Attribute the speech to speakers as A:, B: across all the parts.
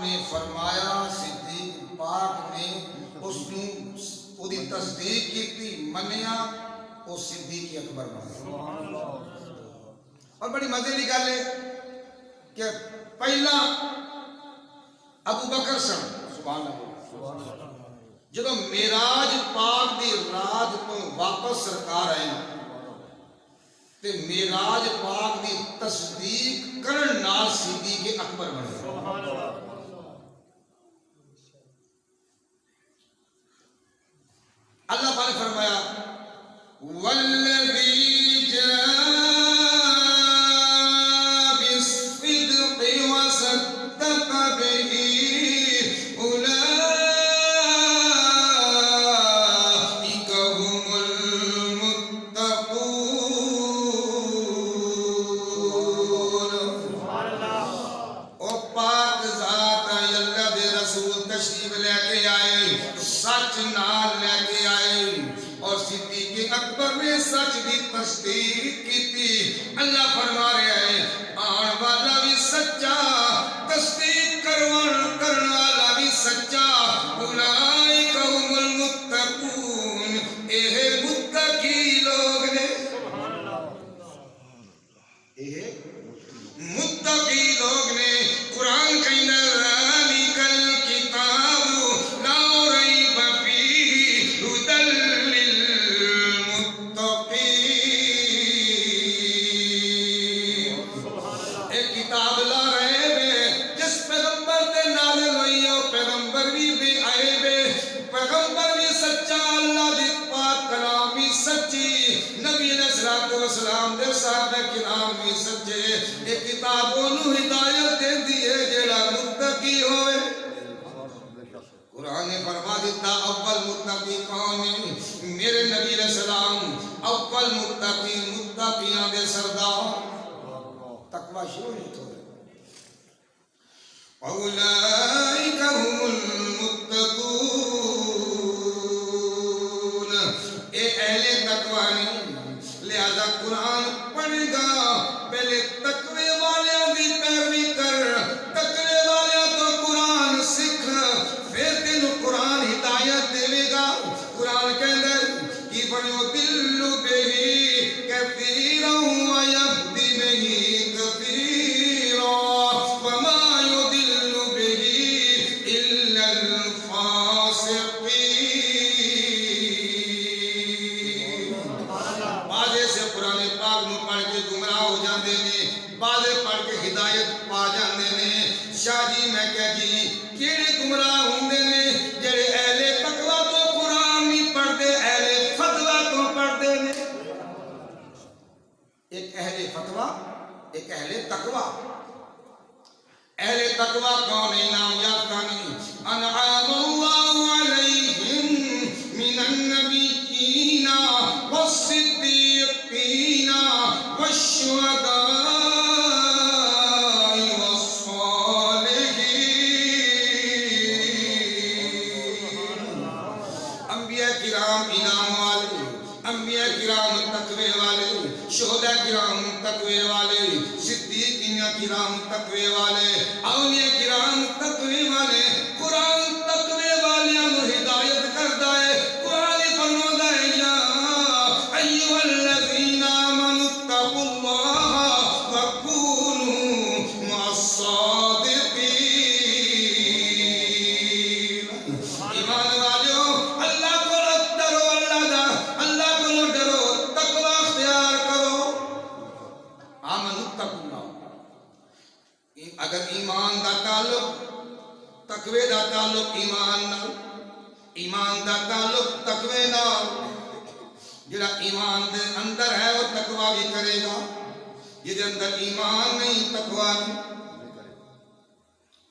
A: نے فرمایا صدیق پاک نے اس کو دی تصدیق کی منیا وہ صدیق اکبر بنا. اور بڑی مزے کی گل ہے کہ پہلا ابو بکر سن سبحان اللہ جدو معراج پاک دی رات تو واپس سرکار آئے تے معراج پاک دی تصدیق کرن نال صدیق اکبر بنے. اللہ پاک نے فرمایا والذی جاء بالصدق وصدق به سچ دی تصدیق کی. اللہ فرما رہے ہیں آن والا بھی سچا تصدیق کرن والا بھی سچا. اولئک هم المتقون اے متقی لوگ نے. اے متقی لوگ نے. قرآن کہنا ذالک الکتاب لا ریب فیہ ھدی اسلام دے صحابہ کرام بھی سچے. ایک کتاب انہوں ہدایت دے دیئے جڑا متقی ہوئے. قرآن نے فرما دیتا اول متقی کون ہے؟ میرے نبی علیہ السلام اول متقی متقیاں دے سردار. تقوی شروع نہیں تو اولئک هم المتقون. اے اہل تقوی نہیں. لہذا قرآن پڑھے گا پہلے تقوی والیاں دی پیروی کر. تقوی والیاں تو قرآن سکھ پھر تینوں قرآن ہدایت دے گا. قرآن کہندے کی بڑیو دل بہی کثیرا ویہدی بہی کثیرا وما یدل بہی الا الفاسقین. قرآن پاک نو پڑھ کے گمراہ ہو جاندے نے. بعضے پڑھ کے ہدایت پا جاندے نے. شاہ جی میں کہہ جی کیڑے گمراہ ہوندے نے جڑے اہل تقوی تو قرآن نہیں پڑھدے اہل فتوی تو پڑھدے نے. ایک اہل فتوی ایک اہل تقوی. اہل تقوی کون ہے؟ نام یافتہ نہیں. انعام اللہ علیہم من النبیین والصدیقین والشہداء والصالحین. انبیاء کرام انعام والے، انبیاء کرام تقوی والے، شہداء کرام تقوی والے، صدیقین کرام تقوی والے، اولیاء کرام تقوی والے. قرآن تقوی والیاں نو ہدایت کردا ہے. قرآن فرماتا ہے یا ایھا الذین آمنوا اتقوا اللہ وکونوا مع الصادقین. ایمان والیو اللہ کو ڈرو. اللہ کو ڈرو. تقوی اختیار کرو. آمنوا اتقوا اللہ. اگر ایمان دا تعلق تقوی دا تعلق ایمان نال، ایمان دا تعلق تقوی نال. جڑا ایمان دے اندر ہے وہ تقوی بھی کرے گا. جدے اندر ایمان نہیں تقوی نہیں.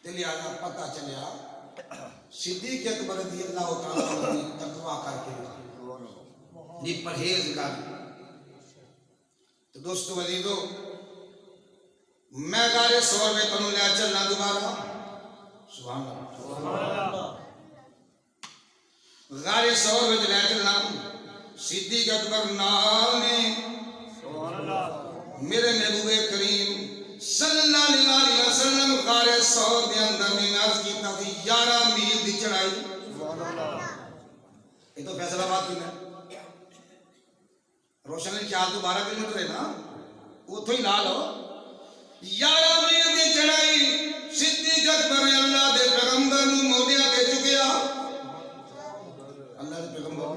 A: لہذا پتہ چلیا صدیق اکبر رضی اللہ تعالیٰ عنہ تقوی کر کے یہ پرہیز کر. تو دوستو عزیزو میں غار ثور میں تنوں لیا چلنا دوبارہ. سبحان اللہ. غار ثور میں لیا چلنا. صدیق اکبر نال نے میرے محبوب کریم صلی اللہ علیہ وسلم غار سور دے اندر نے عرض کیتا سی 11 میل دی چڑھائی. یہ تو فیصل آباد کی ہے. روشن علی 412 کلومیٹر ہے نا, اتوں ہی لا لو. 11 میل دی چڑھائی صدیق اکبر نے اللہ دے پیغمبر نو موڈیاں تے چکیا. اللہ دے پیغمبر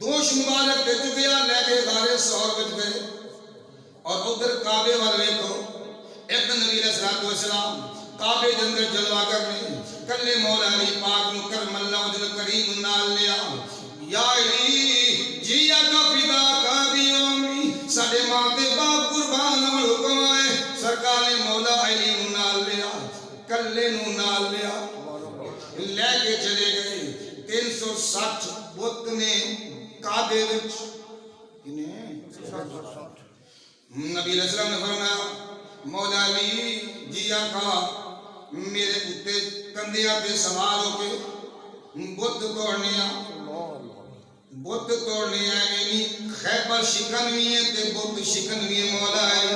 A: دوش مبارک تے چکیا لے کے غار سور وچ گئے. اور ادھر کعبے وال ویکھو, ایک دن نبی علیہ السلام کعبے دے اندر جلوہ کرنے کلے مولا علی پاک نو کرم اللہ وجل کریم نال لیا. یا علی جی کا فدا کا دیومی ساڈے ماں تے باپ قربان ہون حکم ہے. سرکار نے مولا علی نو نال لیا, کلے نو نال لیا, لے کے چلے گئے. 360 بت نے کعبے وچ. نبی علیہ السلام نے فرمایا مولا علی جی آقا میرے اتے کندھیاں تے سوار ہو کے بت توڑنے نہیں خیبر شکنوی ہے تے بت شکنوی ہے. مولا علی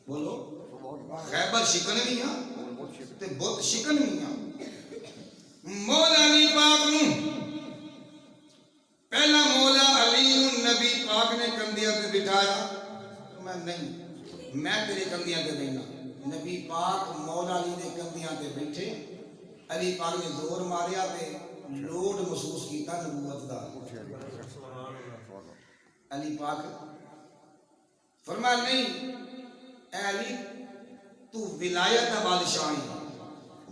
A: بولو خیبر شکنوی ہے تے بت شکنوی ہے. مولا علی پاک نو پہلا مولا علی نبی پاک نے کندھیاں تے بٹھایا. میں نہیں, میں تیرے کندھیاں تے بیٹھنا. نبی پاک مولا علی دے کندھیاں تے بیٹھے. علی پاک نے زور ماریا تے لوڈ محسوس کیتا نبوت دا. علی پاک فرمایا نہیں اے علی تو ولایت دا بادشاہ ہے,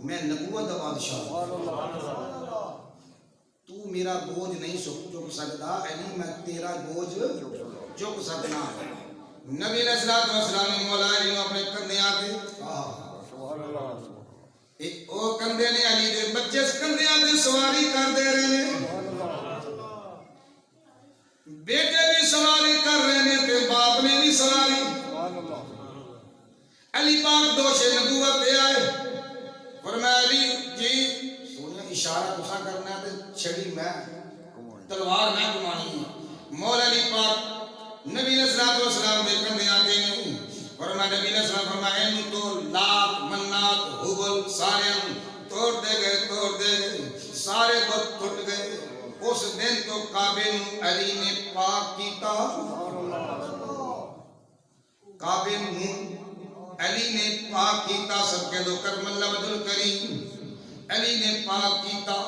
A: میں نبوت دا بادشاہ ہوں. تو میرا بوجھ نہیں چک سکتا علی, میں تیرا بوجھ چک سکنا. نبی علیہ السلام نے مولا علی نو اپنے کندھیاں تے او کندھے نے علی دے بچے کندھیاں تے سواری کر دے رہے نے, بیٹے بھی سواری کر رہے نے تے باپ نے بھی سواری. علی پاک دوش نبوت دے آئے. فرمایا علی جی سونے اشارہ تسا کرنا ہے تے چھڑی میں تلوار میں گھمانی ہے. مولا علی پاک نبی علیہ السلام دے کندھیاں تے نہیں. فرمایا نبی علیہ السلام فرمایا اینو تو لات منات حبل سارے توڑ دے گئے سارے بت ٹوٹ گئے. اس دن تو کعبے نو علی نے پاک کیتا. کعبے نو علی نے پاک کیتا. سب کے دو کرم اللہ وجل کریم علی نے پاک کیتا.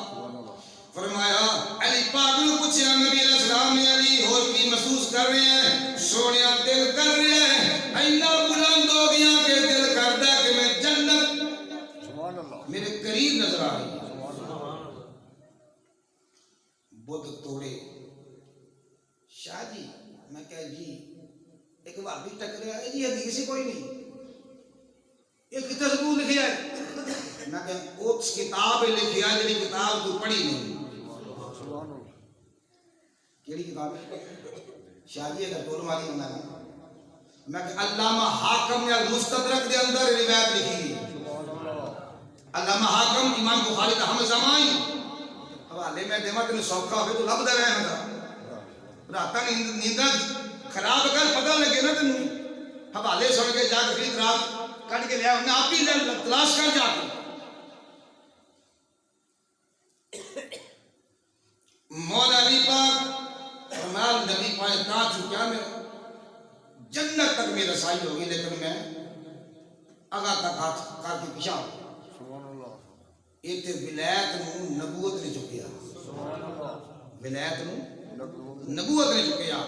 A: فرمایا علی پاک نے پوچھا نبی علیہ السلام نے علی اور کی محسوس کر رہے ہیں؟ سونیا دل کر رہے ہیں اینا بلند ہو گیا کہ دل کرتا ہے کہ میں جنت میرے قریب نظر آ رہی ہے. بت توڑے. شاہ جی میں کہا جی ایک وابی ٹکریا ہے جی, حدیث ہی کوئی نہیں, ایک کتاب ضرور لکھیا ہے. میں کہا اس کتاب لکھیا جی کتاب تو پڑھی نہیں. کیڑی کتاب ہے؟ شاہ جی اگر ٹول ماری ہونا ہے. میں کہ علامہ حاکم نے المستدرک دے اندر روایت لکھی ہے. علامہ حاکم امام بخاری دا ہم زمائی حوالے میں دیما تینوں سوکھا ہوئے تو لب دے رہے ہیں. راتاں نیندہ خراب کر پتہ لگے نا تینوں حوالے سن کے جا کے پھر رات کٹ کے لیا انہیں آپ ہی تلاش کر جا کے. مولا علی پاک فرمایا نبی پاک کہا چکا میں جنت تک میں رسائی ہوگی لیکن میں اگا تک ہاتھ کر کے پیچھا ہوں. یہ تے ولایت نو نبوت نے چکیا. ولایت نو نبوت نے چکیا.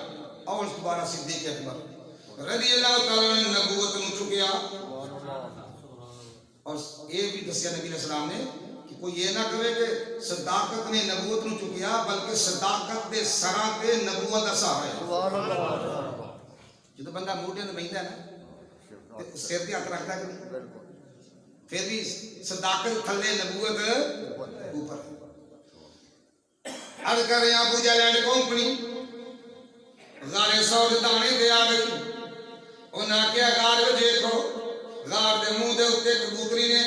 A: اور دوبارہ صدیق اکبر رضی اللہ تعالیٰ نے نبوت نو چکیا. اور یہ بھی دسیا نبی علیہ السلام نے کہ کوئی یہ نہ کہے کہ صداقت نے نبوت نو چکیا, بلکہ صداقت دے سراں تے نبوت دا سہارا ہے. جدو بندہ موڈے تے بہندا ہے نا تے سر تے ہاتھ رکھدا ہے پھر بھی صداقت تھلے نبوت اوپر. عرض کر رہے ہیں ابو جہل کمپنی غار سور دانے دے آ گئی. انہاں کیا غار وچ دیکھو غار دے منہ دے اوتے کبوتری نے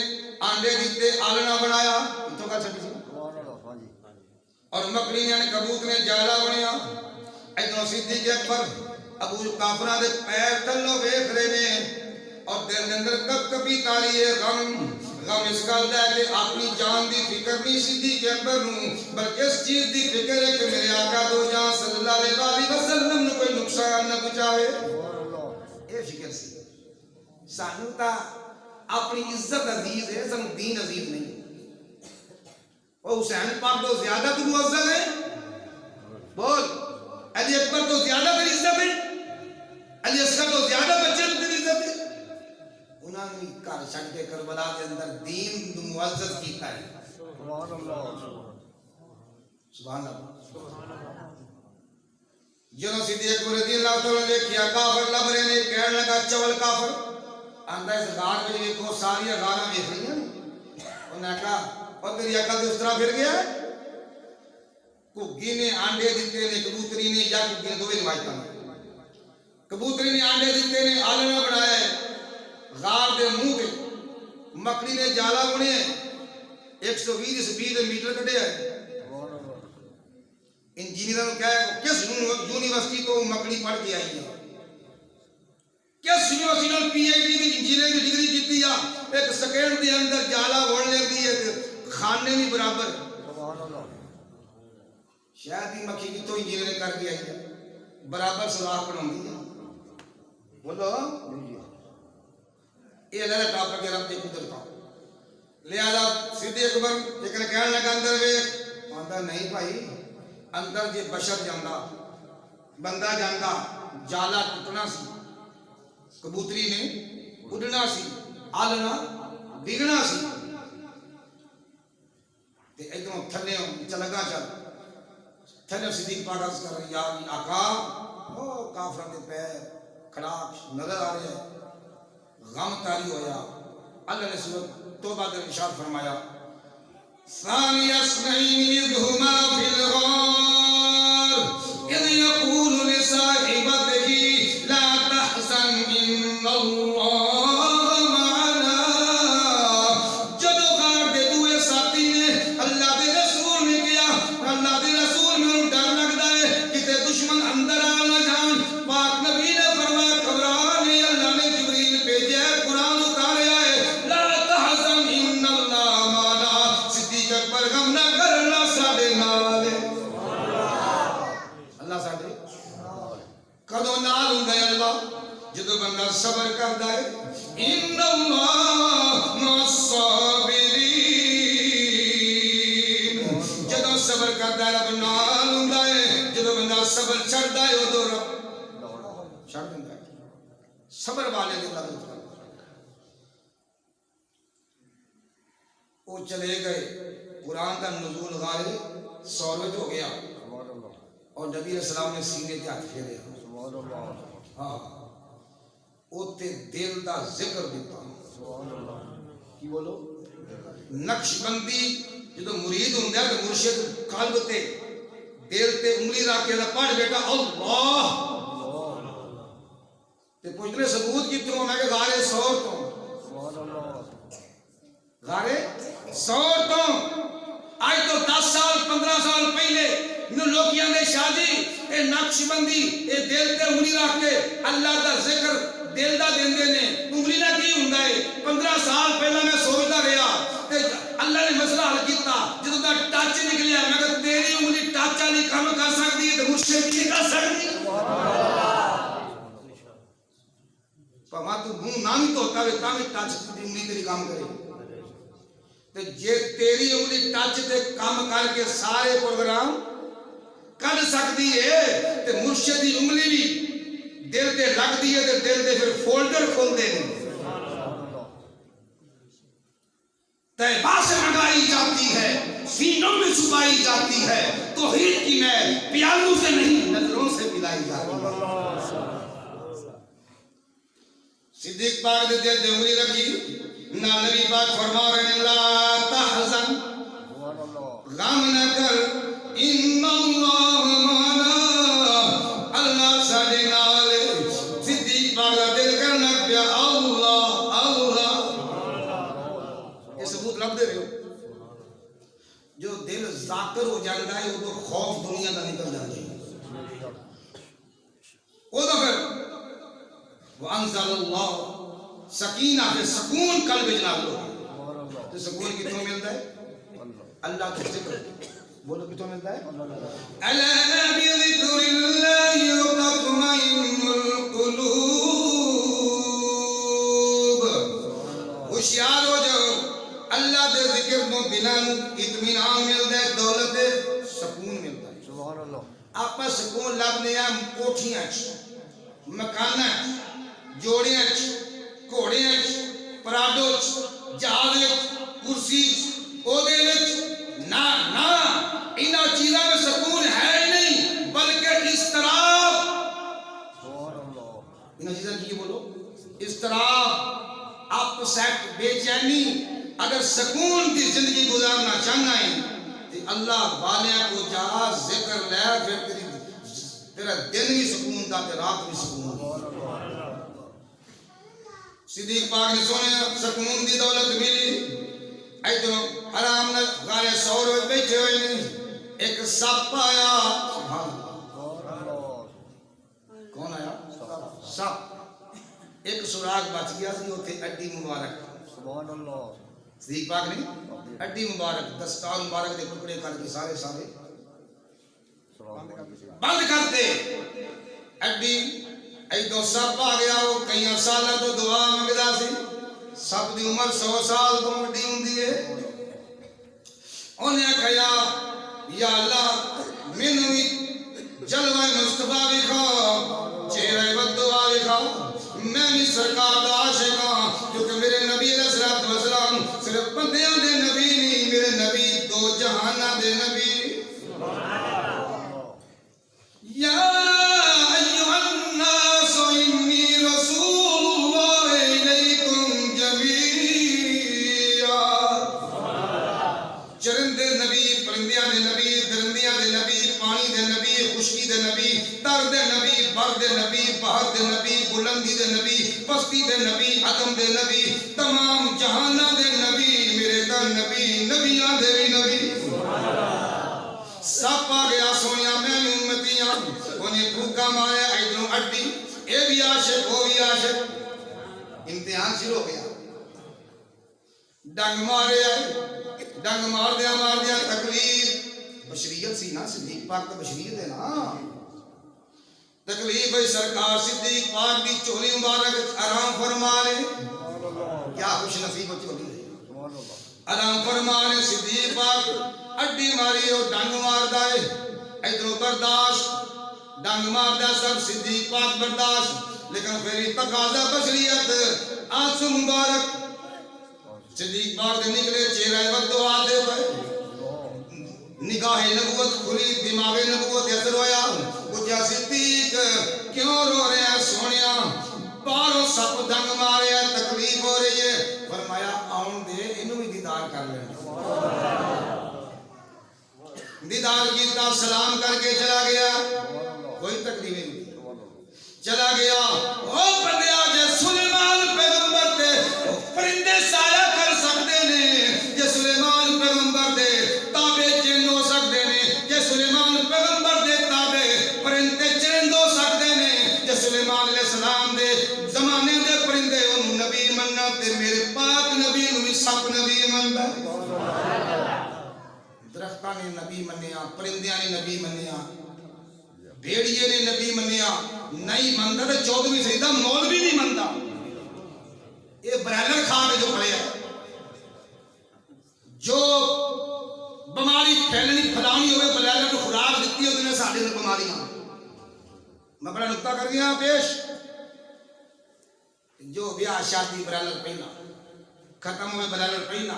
A: آنڈے دیتے آلنا بنایا. اتوں کا چھٹی اور مکڑی نے کبوتر نے جالا بنیا. ادھر صدیق اکبر ابو کافراں دے پیر تھلوں ویکھ رہے نے. اور دل کے اندر کب کبھی تاری ہے غم اس گل دا کہ اپنی جان دی فکر نہیں صدیق اکبر نوں بلکہ اس چیز دی فکر ہے کہ میرے آقا دو جہاں صلی اللہ علیہ وسلم نوں کوئی نقصان نہ پہنچاوے. اے فکر سی. سانو تا اپنی عزت عزیز ہے, سانو دین عزیز نہیں. وہ حسین پاک تو زیادہ تو معزز ہے, بول علی اکبر تو زیادہ تیری عزت ہے, علی اصغر تو زیادہ بچے تو تیری عزت ہے. انہاں نے گھر چھڈ کے کربلا کے اندر دین نو معزز کیتا ہے. سبحان اللہ سبحان اللہ. جنہوں صدیق اکبر رضی اللہ تعالیٰ نے کیا کافر لب رہے نے کہنے لگا چول کافر آندہ اس غار میں دیکھو ساری غاراں دیکھ رہی ہیں. انہوں نے کہا اور تیری عقل تو اس طرح پھر گیا ہے. کگی نے آنڈے دیتے نے, کبوتری نے, یا کگی نے دوئے روایتاں نے. کبوتری نے آنڈے دیتے نے, آلنا بنایا ہے غار دے منہ کے, مکڑی نے جالا بنے 120 سپیڈ میٹر کٹے ہے. انجینئر نے کہا ہے کس یونیورسٹی تو مکڑی پڑھ کے آئی ہے, کس یونیورسٹی نے پی ایچ ڈی کی انجینئر کی ڈگری کیتی ہے, ایک سیکنڈ دے اندر جالا بن لیندی ہے کھانے نہیں برابر. شاید ہی مکھی کی تو انجینئر کر کے آئی ہے برابر سلاح بناؤں ہے. بولو یہ اللہ ٹاپر کے رب دے قدرت تھا. لہذا صدیق اکبر لیکن کہنے لگا اندر ویکھ, آندا نہیں بھائی اندر جے بشر جاندا بندہ جاندا جالا ٹوٹنا سی, کبوتری نے اڈنا سی, آلنا ڈگنا سی, تے ادھروں تھلے چلگا چل تھلے صدیق پاک عرض کر رہے یا آقا او کافراں دے پیر کھڑا نظر آ رہے ہیں, غم تاری ہویا. اللہ نے سورۃ توبہ کے ارشاد فرمایا ثانی اثنین اذ ہما فی الغار اذ یقول لصاحبتہ لا تحزن ان اللہ معنا. جدو غار دے دوے ساتھی نے اللہ دے رسول نے کیا, اللہ دے رسول میں ڈر لگدا ہے کتے دشمن اندر آ نہ جان. پاک نبی نے فرمایا گھبرا نہیں, اللہ نے جبریل بھیجا ہے قرآن اتاریا ہے لا تحزن ان اللہ معنا. صدیق اکبر غم نہ کر, اللہ ساڈے نال ہے. اللہ ساڈے کدوں نال ہوندا ہے اللہ جدوں بندہ صبر کردا ہے. ان اللہ مع الصابرین, جدوں صبر کردا ہے رب نال ہوندا ہے. جدوں بندہ صبر چھڑدا ہے اودوں رب چھڑ دیندا ہے. صبر والے دی مدد کردا. وہ چلے گئے, قرآن کا نزول غار سورج ہو گیا اور نبی علیہ السلام نے سینے تے ہاتھ پھیرے. ہاں اوتے دل دا ذکر دیتا. کی بولو نقش بندی جدو مرید ہوندا ہے تے مرشد قلب تے دل تے انگلی رکھ کے پڑھ بیٹا اللہ تے پوچھنے ثبوت کیتوں, میں کہ غار سور تو, غار سور تو آج تو 10 سال 15 سال پہلے انہوں لوگیاں دے شادی اے نقش بندی اے دل تے انگلی رکھ کے اللہ دا ذکر دل دا دیندے نے. انگلی نہ کی ہوندا ہے 15 سال پہلا میں سوچدا رہیا تے اللہ نے مسئلہ حل کیتا. جدوں دا ٹچ نکلیا میں کہ تیری انگلی ٹچ والی کام کر سکدی ہے تے مرشد کی کر سکدی. پاواں تو منہ نہ بھی دھوتا ہوئے تاں بھی ٹچ دی انگلی تیری کام کرے. تے جے تیری انگلی ٹچ تے کام کر کے سارے پروگرام کر سکتی ہے تے مرشد دی انگلی بھی دل تے لگتی ہے تے دل تے پھر فولڈر کھولتے ہیں. طیبہ سے منگائی جاتی ہے, سینوں میں چھپائی جاتی ہے, توحید کی میں پیالوں سے نہیں نظروں سے پلائی جاتی ہے. صدیق پاک نے دل تے انگلی رکھی. نبی پاک فرما رہے ہیں لا تحزن, غم نہ کر, ان اللہ معنا, اللہ ساڈے نال. صدیق پاک دا دل کرنا پیا اللہ اللہ. یہ ثبوت لب دے رہے ہو. جو دل ذاکر ہو جاتا ہے وہ خوف دنیا کا نکل جاتا ہے. وہ تو پھر وانزل اللہ سکینہ سے سکون قلب جناب لوگ. تو سکون کتوں ملتا ہے؟ اللہ کے ذکر. بولو کتوں ملتا ہے؟ الا بذکر اللہ تطمئن القلوب. ہوشیار ہو جاؤ. اللہ دے ذکر تو دلاں اطمینان ملتا ہے, دولت سکون ملتا ہے. سبحان اللہ. آپ سکون لبنے ہیں کوٹھیاں مکاناں جوڑیاں گھوڑیاں پراڈو جہاز کرسی عہدے نہ انہاں چیزاں میں سکون ہے ہی نہیں, بلکہ اضطراب. انہاں چیزاں کی بولو اضطراب اپ سیٹ بے چینی. اگر سکون کی زندگی گزارنا چاہنا ہے تو اللہ والیاں کو جا ذکر لے, پھر تیرا دن بھی سکون دا تے رات بھی سکون. صدیق پاک نے سونے سکون دی دولت ملی. ایتھوں حرام نہ گالے 100 روز بیٹھے ہوئے نے, ایک سپ آیا. کون آیا؟ سپ. ایک سوراخ بچ گیا سی اوتھے اڈی مبارک. سبحان اللہ. صدیق پاک نے اڈی مبارک دستار مبارک دے ٹکڑے کر کے سارے بند کرتے. اڈی ایدو سپ آ گیا. وہ کئی سالاں تو دعا منگدا سی. سپ دی عمر 100 سال تو وڈی ہوندی ہے. انہیں کہیا یا اللہ مینوں وی جلوہ مصطفیٰ وکھا, چہرہ بدعا وکھا. میں بھی سرکار دا عاشق ہاں, کیونکہ میرے نبی علیہ الصلوۃ والسلام صرف بندیاں دے نبی نہیں, میرے نبی دو جہاناں دے نبی. یا ایھا الناس انی رسول اللہ الیکم جمیعا. چرندے نبی, پرندیاں دے نبی, درندیاں دے نبی, پانی دے نبی, خشکی دے نبی, تر دے نبی, بر دے نبی, بہر دے نبی, بلندی دے نبی, پستی دے نبی, عدم دے نبی, تمام جہاناں دے نبی, میرے تا نبی نبیاں دے بھی نبی. سپ آ گیا سونیا میں بھی امتی ہاں. انہیں پھوکا ماریا ادھروں اڈی, اے بھی عاشق وہ بھی عاشق. امتحان شروع ہو گیا. ڈنگ مارے آئے, ڈنگ مار دیا تکلیف. بشریت سی نا, صدیق پاک کا بشریت ہے نا. تکلیف ہے سرکار صدیق پاک دی چولی مبارک آرام فرما لے. کیا خوش نصیب ہو چولی ہے, آرام فرما لے. صدیق پاک اڈی ماری اور ڈنگ مار دائے. ادھروں برداشت, ڈنگ مار دا سب صدیق پاک برداشت. لیکن پھر تقاضا بشریت آنسو مبارک. صدیق پاک دے نکلے چہرہ بددعا دے پائے. نگاہ نبوت کھلی, دماغ نبوت اثر ہویا. پوچھا صدیق کیوں رو رہے ہیں سونیا؟ باہروں سپ ڈنگ مارے ہیں, تکلیف ہو رہی ہے. فرمایا آن دے, انہوں بھی دیدار کر لیں. دیدار کیتا, سلام کر کے چلا گیا. کوئی تکلیف نہیں, چلا گیا. او بندیا جے سلیمان پیغمبر دے پرندے سایہ کر سکتے نے, جے سلیمان پیغمبر دے تابے چند ہو سکتے نے, جے سلیمان پیغمبر دے تابے پرندے چند ہو سکتے نے, جے سلیمان علیہ السلام دے زمانے دے پرندے انہوں نبی مننا, تے میرے پاک نبی انہوں سب نبی مننا. درختاں نے نبی منیا, پرندیاں نے نبی منیا, بھیڑیے نے نبی منیا. نہیں منتا تو 14ویں صدی دا مولوی نہیں منتا. یہ برائلر کھا کے جو کھڑے ہیں, جو بیماری پھیلنی پھیلانی ہوئے برائلر کو خوراک دیتی ہوتی ہیں ساڑھے میں بیماریاں. میں بڑا نکتہ کر گیا پیش. جو بیاہ شادی برائلر پہنا, ختم ہوئے برائلر پہنا,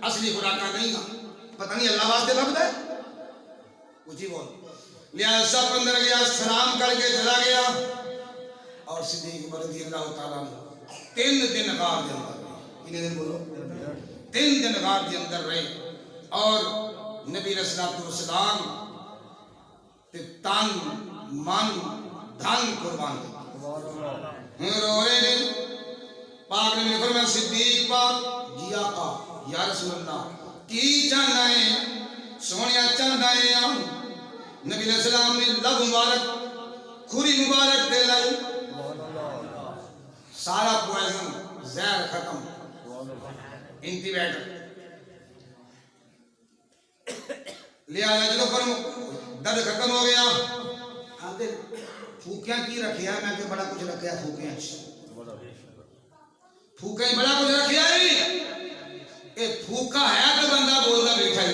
A: اصلی خوراکہ نہیں نا, پتہ نہیں اللہ واسطے لگتا ہے کچھ ہی بول. لہذا سب اندر گیا, سلام کر کے چلا گیا. اور صدیق رضی اللہ تعالیٰ نے 3 دن غار دے اندر رہے. کتنے دن بولو؟ 3 دن غار دے اندر رہے. اور نبی علیہ السلام تن من دھن قربان کر رو رہے ہیں. پاک نے فرمایا صدیق پاک جی آقا یا رسول اللہ کی چاہنا ہے؟ سونیا چاہنا ہے. نبی علیہ السلام نے لب مبارک کھری مبارک دے لائی. سارا پوائزن زہر ختم انتی بیٹھ لے آیا جلو فرم درد ختم ہو گیا آتے پھوکیاں کی رکھیا میں کہ بڑا کچھ رکھیا پھوکیاں پھوکیں بڑا کچھ رکھیا اے پھوکا ہے تو بندہ بولتا بیٹھا ہی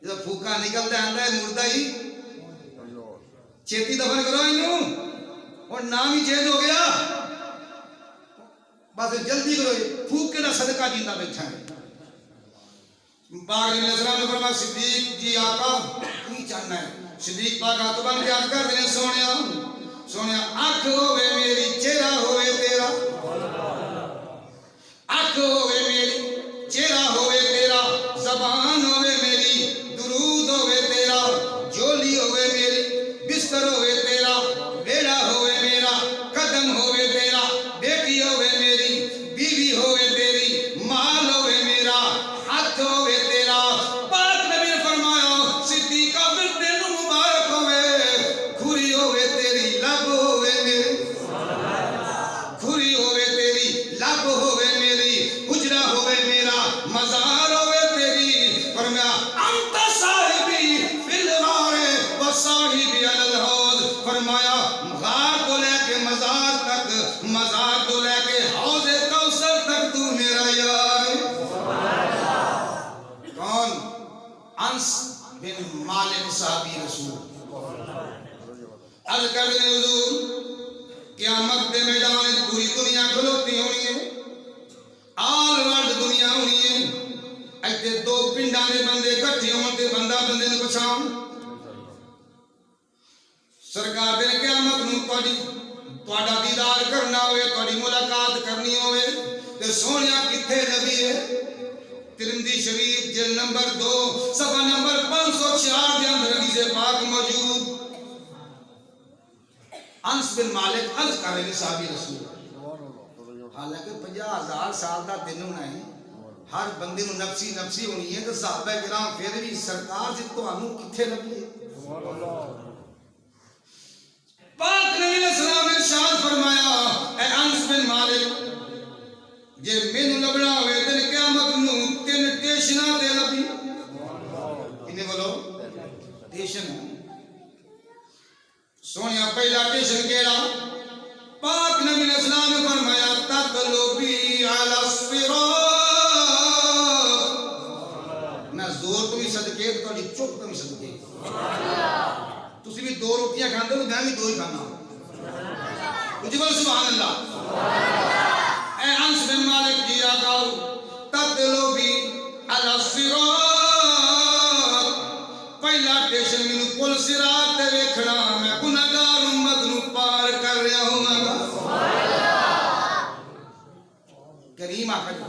A: جب پھوکا نکلتا ہے مردہ ہی چیتی دفن کرو انہوں اور نام ہی چیز ہو گیا بس جلدی کرو پھوک کے نہ صدقہ جیندہ بیٹھا ہے پاک علیہ السلام نے فرمایا صدیق جی آقا کی چاہنا ہے صدیق پاک ہاتھ بن کے عرض کر دینے سونیا آنکھ ہوئے میری چہرہ ہوئے تیرا آنکھ ہوئے میری چہرہ ہوئے تیرا زبان ہوئے میری درود ہوئے تیرا جولی ہوئے میری بستر ہوئے تیرا بیڑا ہوئے میرا قدم ہوئے تیرا بیٹی ہوئے میری بیوی ہوئے تیری مال ہوئے میرا ہاتھ ہوئے تیرا پاک نبی نے فرمایا صدیقہ پھر دل مبارک ہوئے کھری ہوئے تیری لب ہوئے میری کھری ہوئے تیری لب ہوئے میری حجرہ ہوئے میرا مزار ہوئے تیری فرمایا انت صاحبی فی الغار و صاحبی علی الحوض فرمایا غار کو لے کے مزار تک مزار کو لے کے حوض کوثر تک تو میرا یار کون انس بن مالک صحابی رسول عرض کر دیں حضور قیامت دے میدان پوری دنیا کھلوتی ہونی ہے آل ورلڈ دنیا ہونی ہے ایتے دو پنڈاں دے بندے کٹھے ہون تے بندہ بندے نوں پہچان سرکار دے قیامت نوں تہاڈا دیدار کرنا ہوئے تہاڈی ملاقات کرنی ہوئے تے سونیا کتھے نبی ہے ترمذی شریف جلد نمبر 2 صفحہ نمبر 504 دے اندر حدیث پاک موجود انس بن مالک عرض کر رہے صحابی رسول حالانکہ 50,000 سال دا دن ہونا ہے ہر بندے نو نفسی نفسی ہونی ہے تو صحابہ کرام پھر بھی سرکار سے تانوں کتھے لبھی ہے پاک نبی علیہ السلام نے ارشاد فرمایا اے انس بن مالک جے مینوں لبنا ہوئے تے قیامت نو 3 ٹیشناں تے لبھی انہیں بولو ٹیشن سونیا پہلا ٹیشن کیڑا پاک نبی علیہ السلام نے فرمایا تقلبی علی الصراط نہ زور تو بھی صدقے تو تہاڈی چپ تو بھی صدقے تسی بھی 2 روٹیاں کھاندے ہو میں بھی 2 ہی کھانا کچھ بول سبحان اللہ اے انس بن مالک جی آقا تقلبی علی الصراط پہلا ٹیشن مینوں پل صراط تے ویکھنا میں گناہگار امت نوں پار کر رہا ہوں گا کریم آقا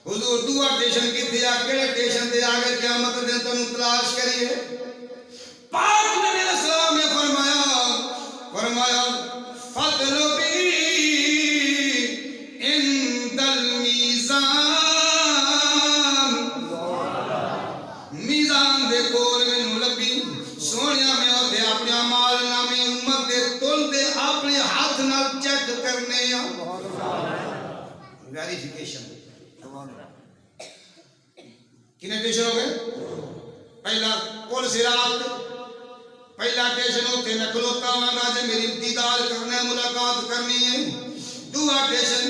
A: حضور دعا ٹیشن کی تھی کیڑے ٹیشن تے آگے قیامت دن تانوں تلاش کریے پاک نبی علیہ السلام نے فرمایا فضلبی عند المیزان میزان دے کول مینوں لبی سونیا میں اوتے اپنے اعمال نامے امت دے تل دے اپنے ہاتھ نال چیک کرنے آ ویریفیکیشن کنے ٹیشن ہو گئے پہلا پل صراط پہلا ٹیشن ہوتے میں کھلوتا ہوں گا جے میری دیدار کرنے ملاقات کرنی ہے دوسرا ٹیشن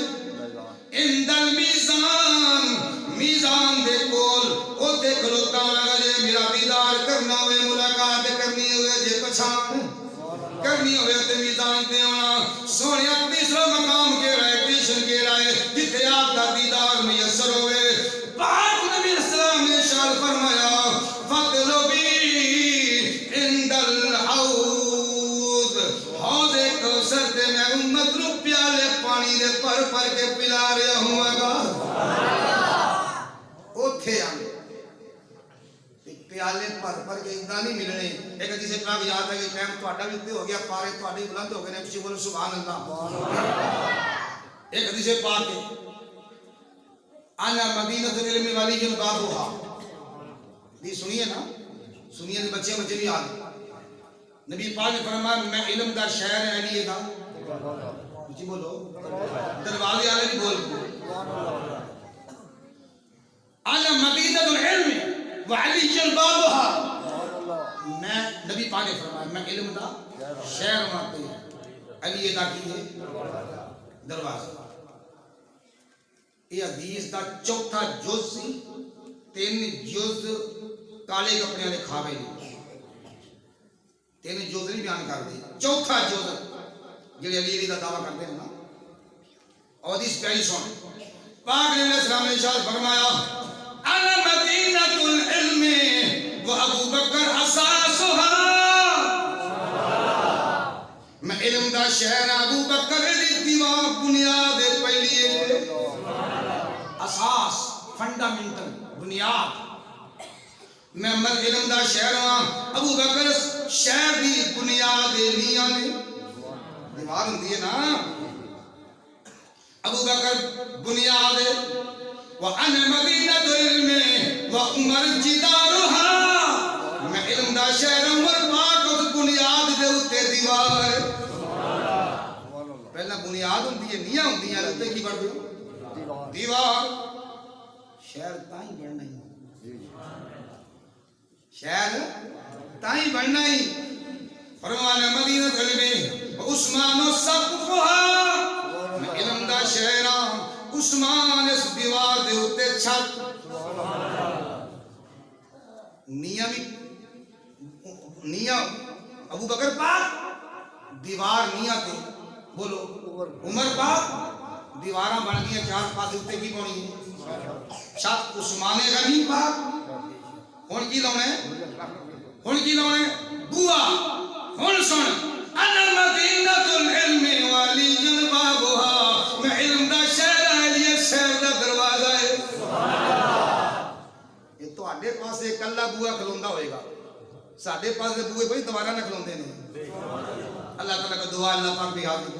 A: عند المیزان میزان دے کول اوتے کھلوتا ہوں گا جے میرا دیدار کرنا ہوئے ملاقات کرنی ہوئے جے پچھان کرنی ہوئے تے میزان تے آنا سونیا تیسرا مقام کے رہے ٹیشن کے رہے جتے آپ کا دیدار میسر ہوئے پاک نبی السلام نے ارشاد فرمایا فضلبی عند الحوض حوض کوثر تے میں امت نو پیالے پانی دے پر کے پلا رہا ہوں گا اوتھے آ پیالے پر کے اتنا نہیں ملنے ایک حدیث پاک یاد ہے کہ ٹائم تہاڈا بھی تے ہو گیا پارے تہاڈے بلند ہو گئے نے کسی بولو سبحان اللہ ایک حدیث پاک ہے انا مدینہ العلم والی جن بابوہا یہ سنیے نا سنیے بچے بھی آ گئے نبی پاک نے فرمایا میں علم دا شہر ہے علی دا جی بولو دروازے والے بھی بول انا مدینہ العلم وعلی بابها میں نبی پاک نے فرمایا میں علم دا شہر ماتے علی دا کی ہے دروازہ. یہ حدیث دا چوتھا جز سی 3 جز کالے کپڑے والے کھاوے نے 3 جز نہیں بیان کر دی چوتھا جز جڑے علی دا دعویٰ کرتے ہیں نا. اور حدیث پیاری سن پاک نبی علیہ السلام نے ارشاد فرمایا انا مدینہ العلم وابو بکر اساسها میں علم دا شہر ابو بکر دی دیوار بنیاد پہلی اساس فنڈامنٹل بنیاد. میں علم دا شہر ہاں ابو بکر شہر دی بنیاد نیاں نے دیوار ہوندی ہے نا ابو بکر بنیاد وَأَنَا مَدِينَةُ الْعِلْمِ وَعُمَرْ جِدَارُهَا میں علم دا شہر عمر پاک اس بنیاد دے اتے دیوار پہلا بنیاد ہوندی ہے نیاں ہوندی ہیں اتے کی بڑھ دیوار شہر تائیں بڑھنا ہی شہر تائیں بڑھنا ہی فرمانا مدینہ العلم وعثمان سقفها میں علم دا شہر عثمان اس دیوار دے اتے چھت نیاں ابو بکر پاک دیوار نیاں تے بولو عمر پاک دیواراں بن گئی 4 پاس اتے کی بنی ہے چھت عثمان غنی پاک ہن کی لاونا ہے بوا ہن سن انا مدینہ العلم والی بابها میں علم دا شہر شہر دا دروازہ ہے یہ تو آڈے پاس ایک اللہ بوہ کھلوندہ ہوئے گا ساڑھے پاس بوئے بھائی دوبارہ نہ کھلوندے نہیں. اللہ تعالیٰ کا دعا اللہ پاک بھی حاضر